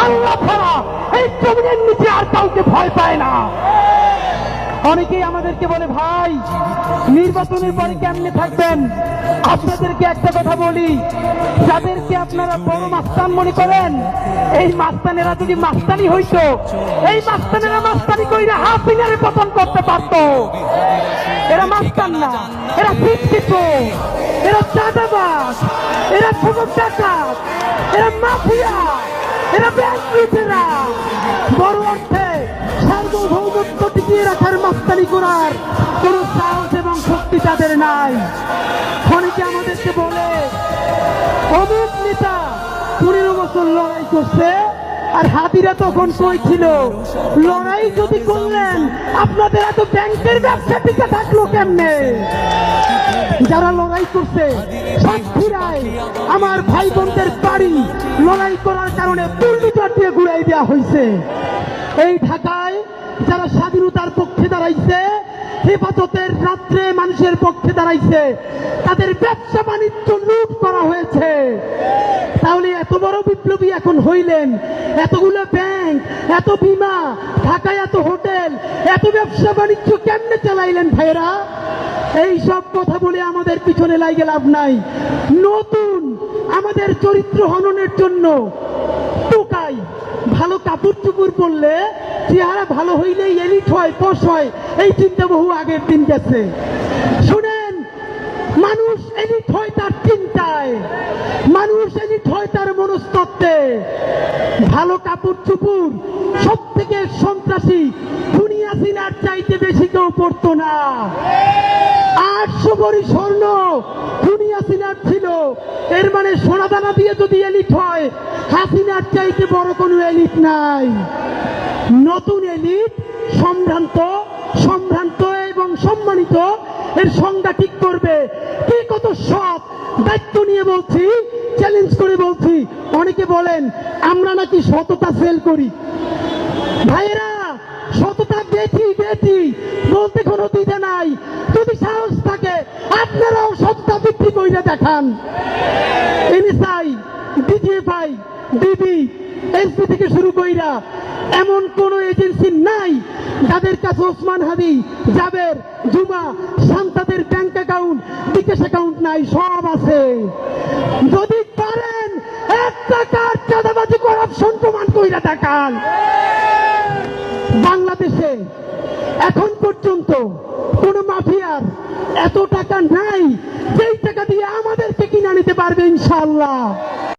আল্লাহ ছাড়া এই জমিনের নিচে আর কাউকে ভয় পায় না। অনেকেই আমাদেরকে বলে, ভাই নির্বাচনের পরে কেমনে থাকবেন? আপনাদেরকে একটা কথা বলি, যাদেরকে আপনারা বড় মাস্তান মনে করেন, এই মাস্তানেরা যদি মাস্তানি হইতো, এই মাস্তানেরা মাস্তানি কইরা হাসিনারে পতন করতে পারত। এরা মাস্তান না, এরা শিক্ষিত, এরা চাঁদাবাজ, এরা ছোট ডাকাত, এরা মাফিয়া, এরা ব্যাংক লুটেরা। বড় অর্থে সার্বভৌমত্ব টিকিয়ে রাখার মাস্তানি করার কোন সাহস এবং শক্তি তাদের নাই। অনেকে আমাদেরকে বলে, অমুক নেতা 15 বছর লড়াই করছে, আর হাতিরা তখন কই ছিল? লড়াই যদি করলেন, আপনাদের এত ব্যাংকের ব্যবসা টিকে থাকলো কেমনে? যারা লড়াই করছে সাতক্ষীরায় আমার ভাই বোনদের বাড়ি লড়াই করার কারণে পুলিশ দিয়ে ঘুরাই দেওয়া হয়েছে। এই ঢাকায় যারা স্বাধীনতার পক্ষে দাঁড়াইছে, হেফাজতের রাত্রে মানুষের পক্ষে দাঁড়াইছে, তাদের ব্যবসা বাণিজ্য লুট করা হয়েছে। তাহলে এত বড় বিপ্লবী এখন হইলেন, এতগুলো ব্যাংক, এত বিমা, ঢাকায় এত হোটেল, এত ব্যবসা বাণিজ্য কেমনে চালাইলেন ভাইরা? এই সব কথা বলে আমাদের পিছনে লাগে লাভ নাই। নতুন আমাদের চরিত্র হননের জন্য টোকাই, ভালো কাপড় চুপড় পরলে চেহারা ভালো হইলেই এলিট হয়, পশ হয়, এই চিন্তা বহু আগের দিন গেছে। শুনেন, মানুষ এলিট হয় তার চিন্তায়, মানুষ এলিট হয় তার মনস্তত্ত্বে। ভালো কাপড় চুপড় সব থেকে সন্ত্রাসী দুনিয়া সিনার চাইতে বেশি কেউ পড়তো না। 800 ভরি স্বর্ণ দুনিয়া সিনার ছিল, এর মানে সোনাদানা দিয়ে যদি এলিট হয়, হাসিনার চাইতে বড় কোনো এলিট নাই। নতুন এলিট সম্ভ্রান্ত, সম্ভ্রান্ত এবং সম্মানিত, এর সংজ্ঞা ঠিক করবে। কি কত সৎ, দায়িত্ব নিয়ে বলছি, চ্যালেঞ্জ করে বলছি। অনেকে বলেন আমরা নাকি সততা সেল করি। ভাইয়েরা, সততা বেচি বেচি বলতে কোনো দ্বিধা নাই। যদি সাহস থাকে আপনারাও সততা বিক্রি করে দেখান। এনএসআই, ডিজিএফআই, ডিবি, এসপি থেকে শুরু কইরা এমন কোন এজেন্সি নাই যাদের কাছে ওসমান হাদি, জাবের, জুমা, শান্তাদের ব্যাংক অ্যাকাউন্ট, বিকাশ অ্যাকাউন্ট নাই, সব আছে। যদি পারেন 1 টাকার চাঁদাবাজি করাপশন প্রমাণ কইরা দেখান। বাংলাদেশে এখন পর্যন্ত কোন মাফিয়ার এত টাকা নাই যেই টাকা দিয়ে আমাদেরকে কিনে নিতে পারবে ইনশাআল্লাহ।